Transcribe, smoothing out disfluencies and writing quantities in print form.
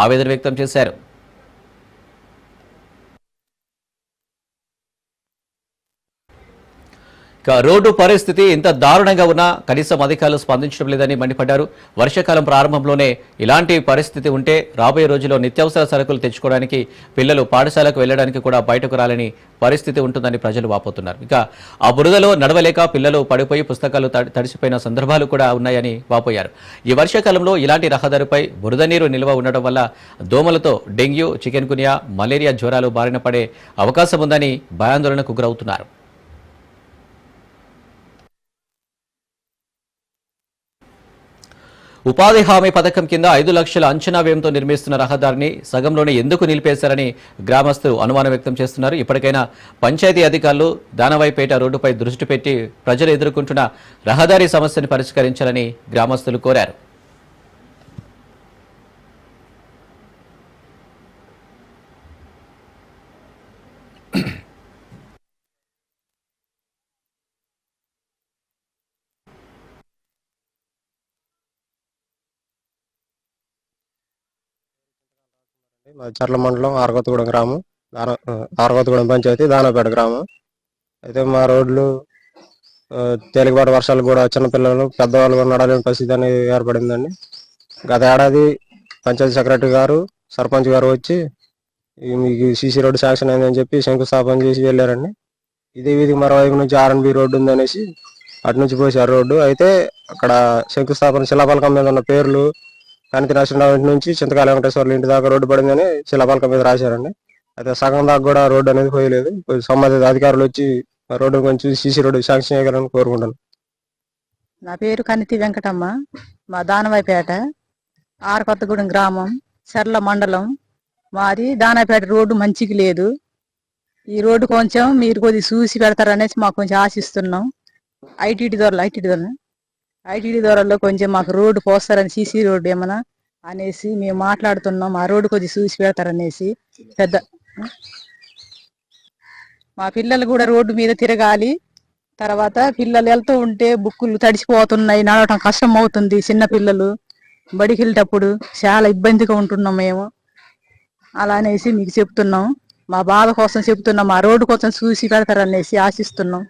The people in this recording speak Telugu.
ఆవేదన వ్యక్తం చేశారు. రోడ్డు పరిస్థితి ఇంత దారుణంగా ఉన్నా కనీసం అధికారులు స్పందించడం లేదని మండిపడ్డారు. వర్షాకాలం ప్రారంభంలోనే ఇలాంటి పరిస్థితి ఉంటే రాబోయే రోజుల్లో నిత్యావసర సరుకులు తెచ్చుకోవడానికి, పిల్లలు పాఠశాలకు వెళ్లడానికి కూడా బయటకు రాలని పరిస్థితి ఉంటుందని ప్రజలు వాపోతున్నారు. ఇక ఆ బురదలో నడవలేక పిల్లలు పడిపోయి పుస్తకాలు తడిసిపోయిన సందర్భాలు కూడా ఉన్నాయని వాపోయారు. ఈ వర్షాకాలంలో ఇలాంటి రహదారిపై బురద నీరు నిల్వ ఉండడం వల్ల దోమలతో డెంగ్యూ, చికెన్ గున్యా, మలేరియా జ్వరాలు బారిన పడే అవకాశం ఉందని భయాందోళనకు గురవుతున్నారు. ఉపాధి హామీ పథకం కింద 5 లక్షల అంచనా వ్యయంతో నిర్మిస్తున్న రహదారిని సగంలోనే ఎందుకు నిలిపేశారని గ్రామస్తులు అనుమానం వ్యక్తం చేస్తున్నారు. ఇప్పటికైనా పంచాయతీ అధికారులు దానవాయిపేట రోడ్డుపై దృష్టి పెట్టి ప్రజలు ఎదుర్కొంటున్న రహదారి సమస్యను పరిష్కరించాలని గ్రామస్తులు కోరారు. చర్ల మండలం ఆరగొత్తగూడెం గ్రామం, ఆరగొత్తగూడెం పంచాయతీ, దానపేట గ్రామం. అయితే మా రోడ్లు తేలికపాటి వర్షాలు కూడా చిన్నపిల్లలు, పెద్దవాళ్ళు కూడా నడలేని పరిస్థితి అనేది ఏర్పడిందండి. గత ఏడాది పంచాయతీ సెక్రటరీ గారు, సర్పంచ్ గారు వచ్చి మీకు సీసీ రోడ్డు శాంక్షన్ అయిందని చెప్పి శంకుస్థాపన చేసి వెళ్ళారండి. ఇదే వీధికి మరోవైపు నుంచి ఆర్ఎన్బి రోడ్డు ఉందనేసి అటు నుంచి పోసారు రోడ్డు. అయితే అక్కడ శంకుస్థాపన శిలాఫలకం మీద ఉన్న పేర్లు కనితి నరసింహరావు నుంచి చింతకాయల వెంకటేశ్వర్ల ఇంటి దాకా రోడ్డు పడిందని శిలాఫలకం మీద రాశారండి. అయితే సగం దాకా కూడా రోడ్డు అనేది పోయలేదు. సంబంధిత అధికారులు వచ్చి రోడ్డు కొంచెం సీసీ రోడ్డు శాంక్షన్ చేయగలని కోరుకుంటాను. నా పేరు కనితి వెంకటమ్మ, మా దానవాయిపేట, ఆరకొత్తగూడెం గ్రామం, చర్ల మండలం. మాది దానవాయిపేట రోడ్డు మంచికి లేదు. ఈ రోడ్డు కొంచెం మీరు కొద్దిగా చూసి పెడతారనేసి మాకు కొంచెం ఆశిస్తున్నాం. ఐటీడీ దూరంలో కొంచెం మాకు రోడ్డు పోస్తారని, సీసీ రోడ్డు ఏమన్నా అనేసి మేము మాట్లాడుతున్నాం. ఆ రోడ్డు కొద్దిగా చూసి పెడతారనేసి. మా పిల్లలు కూడా రోడ్డు మీద తిరగాలి. తర్వాత పిల్లలు వెళ్తూ ఉంటే బుక్కులు తడిసిపోతున్నాయి, నడవటం కష్టం అవుతుంది. చిన్న పిల్లలు బడికి వెళ్ళేటప్పుడు చాలా ఇబ్బందిగా ఉంటున్నాం మేము. అలా అనేసి మీకు చెప్తున్నాం, మా బాధ కోసం చెప్తున్నాం. ఆ రోడ్డు కోసం చూసి పెడతారనేసి ఆశిస్తున్నాం.